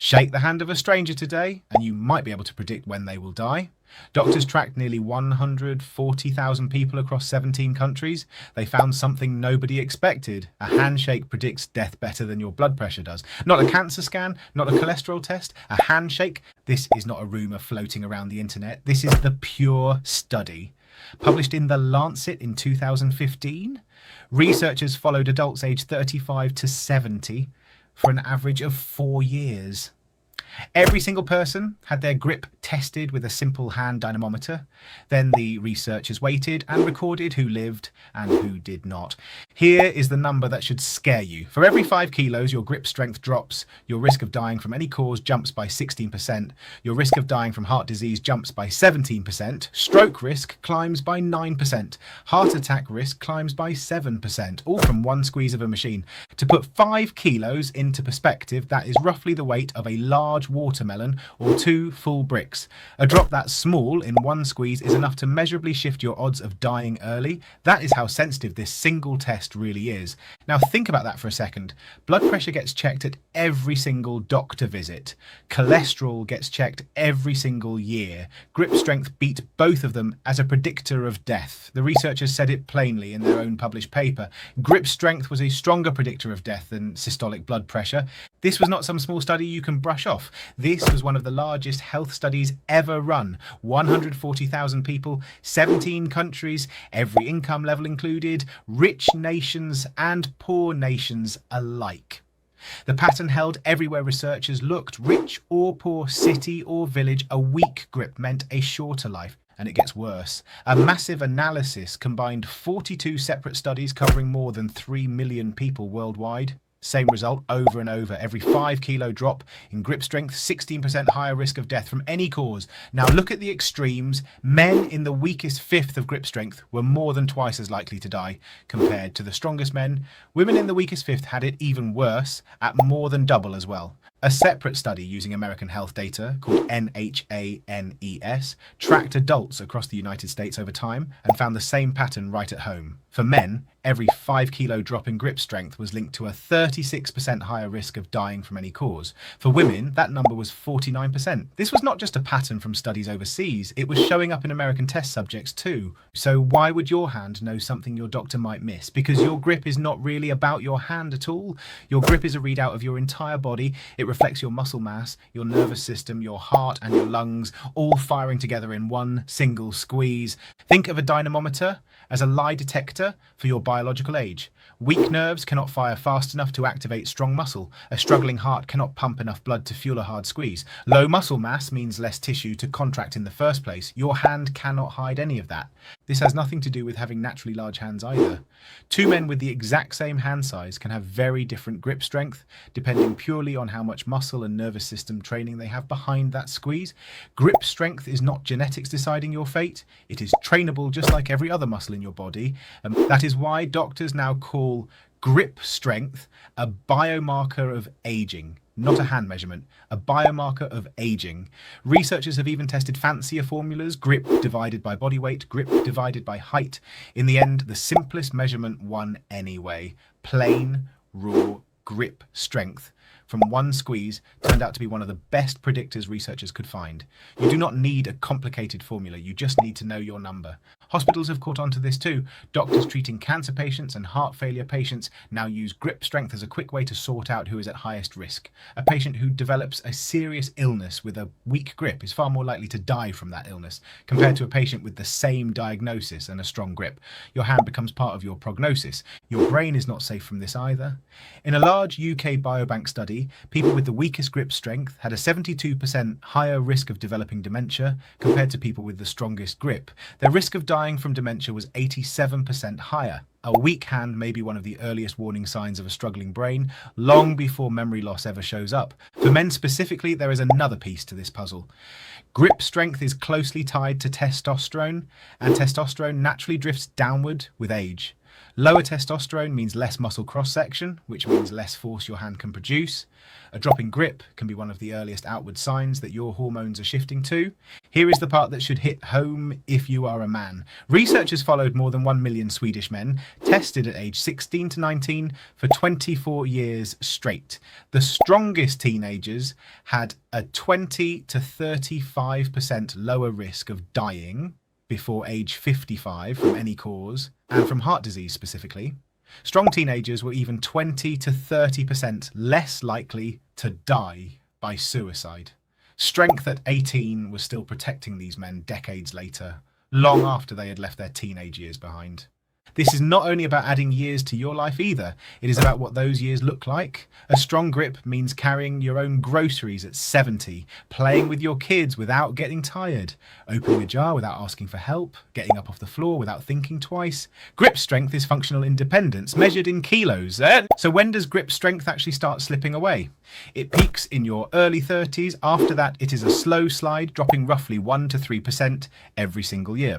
Shake the hand of a stranger today, and you might be able to predict when they will die. Doctors tracked nearly 140,000 people across 17 countries. They found something nobody expected. A handshake predicts death better than your blood pressure does. Not a cancer scan, not a cholesterol test, a handshake. This is not a rumour floating around the internet. This is the pure study. Published in The Lancet in 2015, researchers followed adults aged 35 to 70 for an average of 4 years. Every single person had their grip tested with a simple hand dynamometer. Then the researchers waited and recorded who lived and who did not. Here is the number that should scare you. For every 5 kilos your grip strength drops, your risk of dying from any cause jumps by 16%, your risk of dying from heart disease jumps by 17%, stroke risk climbs by 9%, heart attack risk climbs by 7%, all from one squeeze of a machine. To put 5 kilos into perspective, that is roughly the weight of a large watermelon or 2 full bricks. A drop that small in one squeeze is enough to measurably shift your odds of dying early. That is how sensitive this single test really is. Now think about that for a second. Blood pressure gets checked at every single doctor visit. Cholesterol gets checked every single year. Grip strength beat both of them as a predictor of death. The researchers said it plainly in their own published paper. Grip strength was a stronger predictor of death than systolic blood pressure. This was not some small study you can brush off. This was one of the largest health studies ever run. 140,000 people, 17 countries, every income level included, rich nations and poor nations alike. The pattern held everywhere researchers looked. Rich or poor, city or village, a weak grip meant a shorter life. And it gets worse. A massive analysis combined 42 separate studies covering more than 3 million people worldwide. Same result over and over. Every 5 kilo drop in grip strength, 16% higher risk of death from any cause. Now look at the extremes. Men in the weakest fifth of grip strength were more than twice as likely to die compared to the strongest men. Women in the weakest fifth had it even worse, at more than double as well. A separate study using American health data called NHANES tracked adults across the United States over time and found the same pattern right at home. For men, every 5 kilo drop in grip strength was linked to a 36% higher risk of dying from any cause. For women, that number was 49%. This was not just a pattern from studies overseas, it was showing up in American test subjects too. So why would your hand know something your doctor might miss? Because your grip is not really about your hand at all. Your grip is a readout of your entire body. It reflects your muscle mass, your nervous system, your heart and your lungs, all firing together in one single squeeze. Think of a dynamometer as a lie detector for your biological age. Weak nerves cannot fire fast enough to activate strong muscle. A struggling heart cannot pump enough blood to fuel a hard squeeze. Low muscle mass means less tissue to contract in the first place. Your hand cannot hide any of that. This has nothing to do with having naturally large hands either. 2 men with the exact same hand size can have very different grip strength, depending purely on how much muscle and nervous system training they have behind that squeeze. Grip strength is not genetics deciding your fate. It is trainable just like every other muscle in your body. That is why doctors now call grip strength a biomarker of aging. Not a hand measurement, a biomarker of aging. Researchers have even tested fancier formulas, grip divided by body weight, grip divided by height. In the end, the simplest measurement won anyway. Plain, raw grip strength from one squeeze turned out to be one of the best predictors researchers could find. You do not need a complicated formula, you just need to know your number. Hospitals have caught on to this too. Doctors treating cancer patients and heart failure patients now use grip strength as a quick way to sort out who is at highest risk. A patient who develops a serious illness with a weak grip is far more likely to die from that illness compared to a patient with the same diagnosis and a strong grip. Your hand becomes part of your prognosis. Your brain is not safe from this either. In a large UK biobank study, people with the weakest grip strength had a 72% higher risk of developing dementia compared to people with the strongest grip. Their risk of dying from dementia was 87% higher. A weak hand may be one of the earliest warning signs of a struggling brain, long before memory loss ever shows up. For men specifically, there is another piece to this puzzle. Grip strength is closely tied to testosterone, and testosterone naturally drifts downward with age. Lower testosterone means less muscle cross-section, which means less force your hand can produce. A drop in grip can be one of the earliest outward signs that your hormones are shifting to. Here is the part that should hit home if you are a man. Researchers followed more than 1 million Swedish men, tested at age 16 to 19 for 24 years straight. The strongest teenagers had a 20 to 35% lower risk of dying before age 55 from any cause, and from heart disease specifically. Strong teenagers were even 20 to 30% less likely to die by suicide. Strength at 18 was still protecting these men decades later, long after they had left their teenage years behind. This is not only about adding years to your life either, it is about what those years look like. A strong grip means carrying your own groceries at 70, playing with your kids without getting tired, opening a jar without asking for help, getting up off the floor without thinking twice. Grip strength is functional independence, measured in kilos. So when does grip strength actually start slipping away? It peaks in your early 30s. After that, it is a slow slide, dropping roughly 1 to 3% every single year.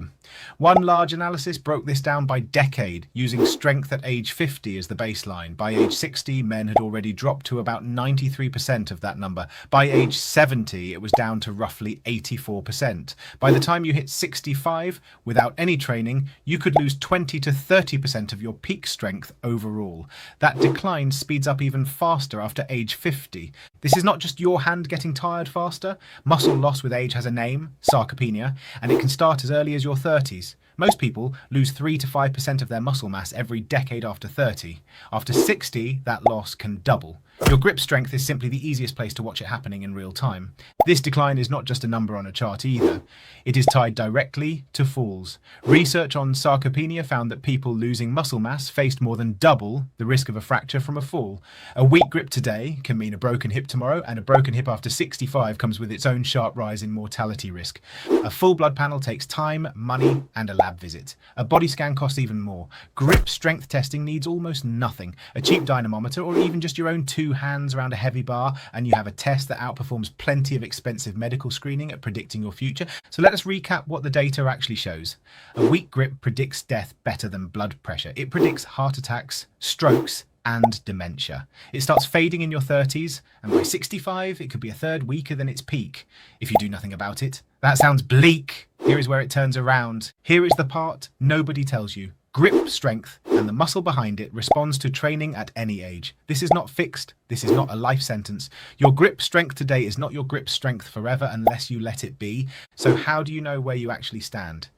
One large analysis broke this down by decade, using strength at age 50 as the baseline. By age 60, men had already dropped to about 93% of that number. By age 70, it was down to roughly 84%. By the time you hit 65, without any training, you could lose 20 to 30% of your peak strength overall. That decline speeds up even faster after age 50. This is not just your hand getting tired faster. Muscle loss with age has a name, sarcopenia, and it can start as early as your 30s. Most people lose 3 to 5% of their muscle mass every decade after 30. After 60, that loss can double. Your grip strength is simply the easiest place to watch it happening in real time. This decline is not just a number on a chart either. It is tied directly to falls. Research on sarcopenia found that people losing muscle mass faced more than double the risk of a fracture from a fall. A weak grip today can mean a broken hip tomorrow, and a broken hip after 65 comes with its own sharp rise in mortality risk. A full blood panel takes time, money, and a lab visit. A body scan costs even more. Grip strength testing needs almost nothing. A cheap dynamometer, or even just your own two hands around a heavy bar, and you have a test that outperforms plenty of expensive medical screening at predicting your future. So let us recap what the data actually shows. A weak grip predicts death better than blood pressure. It predicts heart attacks, strokes, and dementia. It starts fading in your 30s, and by 65, it could be a third weaker than its peak if you do nothing about it. That sounds bleak. Here is where it turns around. Here is the part nobody tells you. Grip strength and the muscle behind it responds to training at any age. This is not fixed. This is not a life sentence. Your grip strength today is not your grip strength forever unless you let it be. So how do you know where you actually stand?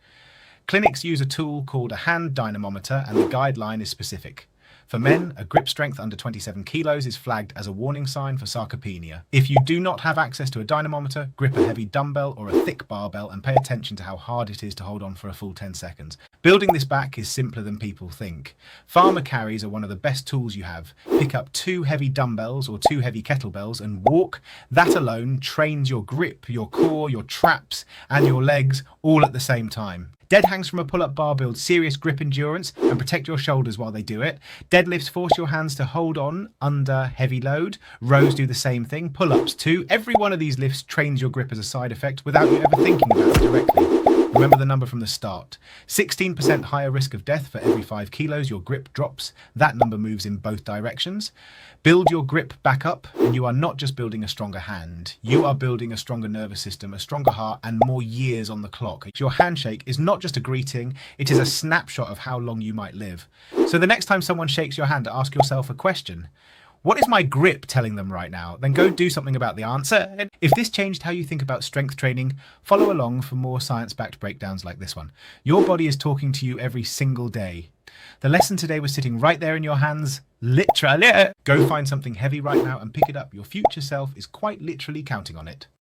Clinics use a tool called a hand dynamometer, and the guideline is specific. For men, a grip strength under 27 kilos is flagged as a warning sign for sarcopenia. If you do not have access to a dynamometer, grip a heavy dumbbell or a thick barbell and pay attention to how hard it is to hold on for a full 10 seconds. Building this back is simpler than people think. Farmer carries are one of the best tools you have. Pick up 2 heavy dumbbells or 2 heavy kettlebells and walk. That alone trains your grip, your core, your traps, and your legs all at the same time. Dead hangs from a pull-up bar build serious grip endurance and protect your shoulders while they do it. Deadlifts force your hands to hold on under heavy load. Rows do the same thing. Pull-ups too. Every one of these lifts trains your grip as a side effect without you ever thinking about it directly. Remember the number from the start. 16% higher risk of death for every 5 kilos your grip drops. That number moves in both directions. Build your grip back up, and you are not just building a stronger hand. You are building a stronger nervous system, a stronger heart, and more years on the clock. Your handshake is not just a greeting, it is a snapshot of how long you might live. So the next time someone shakes your hand, ask yourself a question. What is my grip telling them right now? Then go do something about the answer. If this changed how you think about strength training, follow along for more science-backed breakdowns like this one. Your body is talking to you every single day. The lesson today was sitting right there in your hands, literally. Go find something heavy right now and pick it up. Your future self is quite literally counting on it.